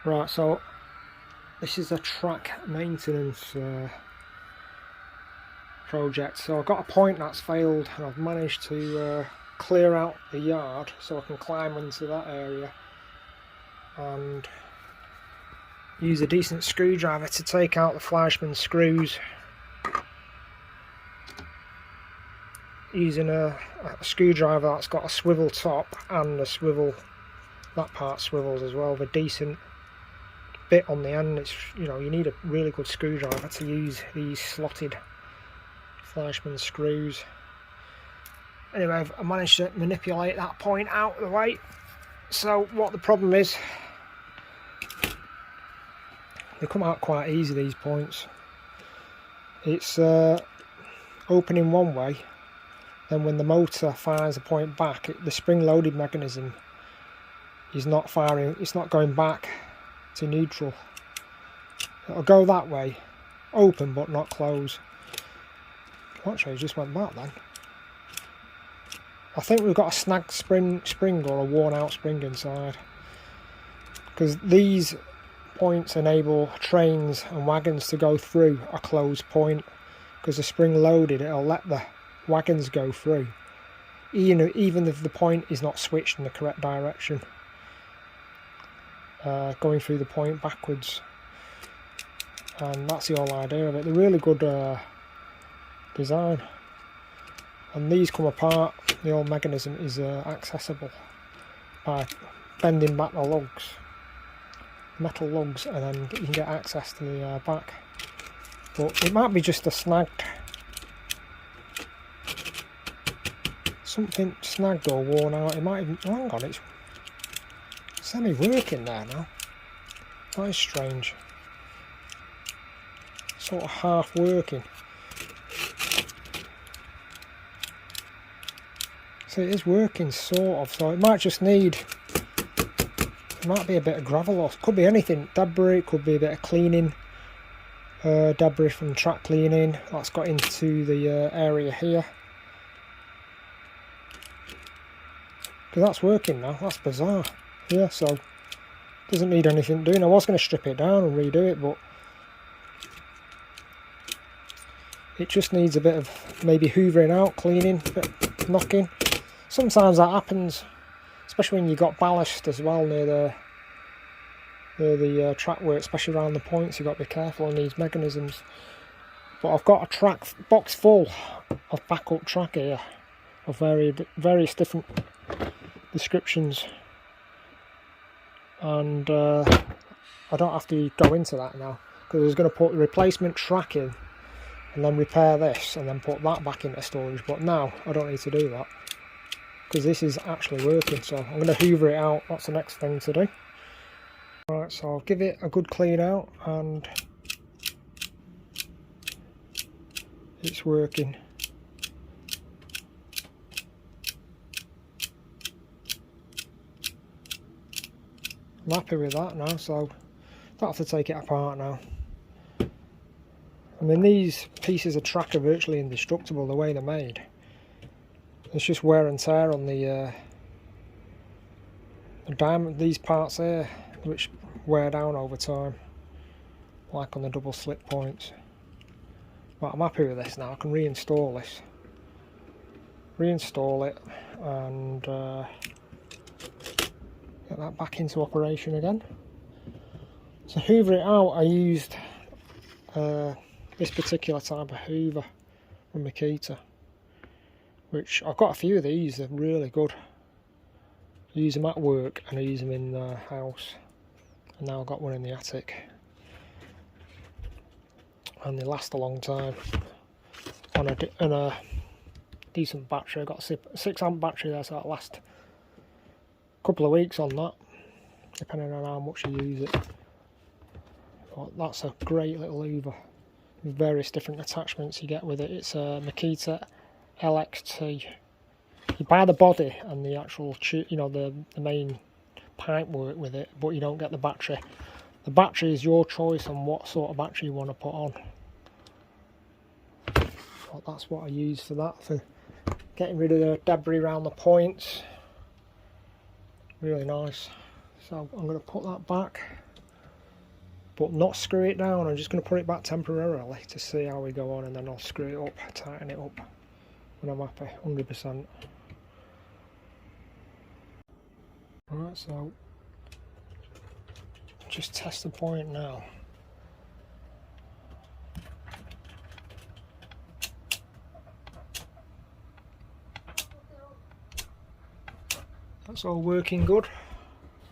Right, so this is a track maintenance project. So I've got a point that's failed and I've managed to clear out the yard so I can climb into that area and use a decent screwdriver to take out the Fleischmann screws using a screwdriver that's got a swivel top and a swivel, that part swivels as well, with a decent bit on the end. It's, you know, you need a really good screwdriver to use these slotted Fleischmann screws. Anyway, I managed to manipulate that point out of the way. So what the problem is, they come out quite easy, these points. It's opening one way, then when the motor fires the point back, the spring-loaded mechanism is not firing, it's not going back to neutral. It'll go that way, open but not close. Actually, it just went back then. I think we've got a snagged spring or a worn out spring inside, because these points enable trains and wagons to go through a closed point, because the spring loaded, it'll let the wagons go through even if the point is not switched in the correct direction, going through the point backwards. And that's the whole idea of it. They're really good design, and these come apart. The old mechanism is accessible by bending back the lugs, metal lugs, and then you can get access to the back. But it might be just a snagged, something snagged or worn out. It might even, oh, hang on, it's semi-working there now. That is strange. Sort of half working. So it is working, sort of, so it might just need, it might be a bit of gravel, or could be anything, debris, it could be a bit of cleaning, debris from track cleaning that's got into the area here. Because that's working now, that's bizarre. Yeah, so doesn't need anything doing. I was going to strip it down and redo it, but it just needs a bit of maybe hoovering out, cleaning, a bit of knocking. Sometimes that happens, especially when you've got ballast as well near the track work, especially around the points. You've got to be careful on these mechanisms. But I've got a track box full of backup track here of various different descriptions, and I don't have to go into that now, because I was going to put the replacement track in and then repair this and then put that back into storage, but now I don't need to do that because this is actually working. So I'm going to hoover it out. That's the next thing to do. Right, so I'll give it a good clean out, and it's working. I'm happy with that now, so I don't have to take it apart now. I mean, these pieces of track are virtually indestructible the way they're made. It's just wear and tear on the diamond, these parts here, which wear down over time, like on the double slip points. But I'm happy with this now. I can reinstall this. Reinstall it and get that back into operation again. To hoover it out, I used this particular type of hoover from Makita, which I've got a few of these. They're really good. I use them at work and I use them in the house, and now I've got one in the attic, and they last a long time on a decent battery. I've got a 6 amp battery there, so that'll last a couple of weeks on that, depending on how much you use it. But that's a great little hoover with various different attachments you get with it. It's a Makita LXT. You buy the body and the actual, you know, the main pipe work with it, but you don't get the battery. The battery is your choice on what sort of battery you want to put on. But that's what I use for that, for getting rid of the debris around the points. Really nice. So I'm going to put that back. but not screw it down. I'm just going to put it back temporarily to see how we go on, and then I'll screw it up, tighten it up when I'm happy, 100%. Right, so just test the point now. That's all working good.